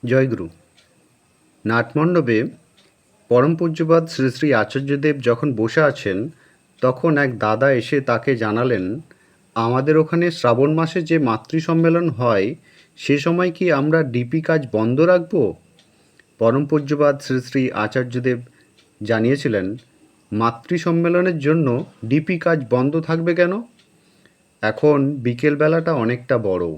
জয়গুরু। নাটমণ্ডপে পরম পূজ্যপাদ শ্রী শ্রী আচার্যদেব যখন বসে আছেন, তখন এক দাদা এসে তাকে জানালেন, আমাদের ওখানে শ্রাবণ মাসে যে মাতৃ সম্মেলন হয়, সে সময় কি আমরা ডিপি কাজ বন্ধ রাখব? পরম পূজ্যপাদ শ্রী শ্রী আচার্যদেব জানিয়েছিলেন, মাতৃ সম্মেলনের জন্য ডিপি কাজ বন্ধ থাকবে কেন? এখন বিকেলবেলাটা অনেকটা বড়।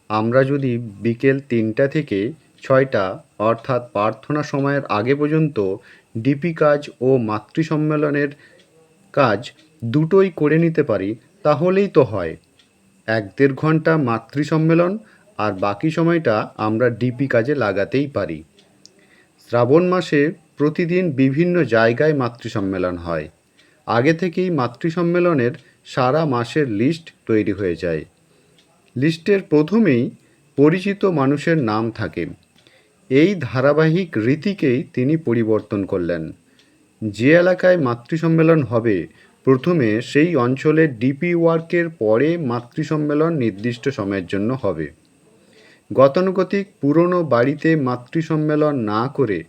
আমরা যদি বিকেল ৩টা থেকে ৬টা অর্থাৎ প্রার্থনা সময়ের আগে পর্যন্ত ডিপি কাজ ও মাতৃ সম্মেলনের কাজ দুটোই করে নিতে পারি, তাহলেই তো হয়। ১-১.৫ ঘন্টা মাতৃ সম্মেলন আর বাকি সময়টা আমরা ডিপি কাজে লাগাতেই পারি। শ্রাবণ মাসে প্রতিদিন বিভিন্ন জায়গায় মাতৃ সম্মেলন হয়। আগে থেকেই মাতৃ সম্মেলনের সারা মাসের লিস্ট তৈরি হয়ে যায়। লিস্টের প্রথমেই পরিচিত মানুষের নাম থাকে। এই ধারাবাহিক রীতিকেই তিনি পরিবর্তন করলেন। যে এলাকায় মাতৃ সম্মেলন হবে, প্রথমে সেই অঞ্চলের ডিপি ওয়ার্কের পরে মাতৃ সম্মেলন নির্দিষ্ট সময়ের জন্য হবে। গতানুগতিক পুরনো বাড়িতে মাতৃ সম্মেলন না করে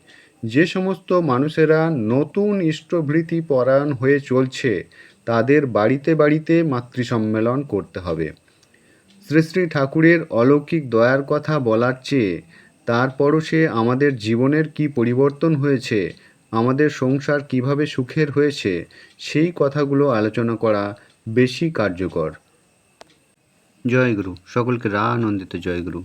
যে সমস্ত মানুষেরা নতুন ইষ্টভৃতি পরায়ণ হয়ে চলছে, তাদের বাড়িতে বাড়িতে মাতৃ সম্মেলন করতে হবে। শ্রী শ্রী ঠাকুরের অলৌকিক দয়ার কথা বলার চেয়ে তার পরশে আমাদের জীবনের কি পরিবর্তন হয়েছে, আমাদের সংসার কিভাবে সুখের হয়েছে, সেই কথাগুলো আলোচনা করা বেশি কার্যকর। জয়গুরু। সকলকে আনন্দিত জয়গুরু।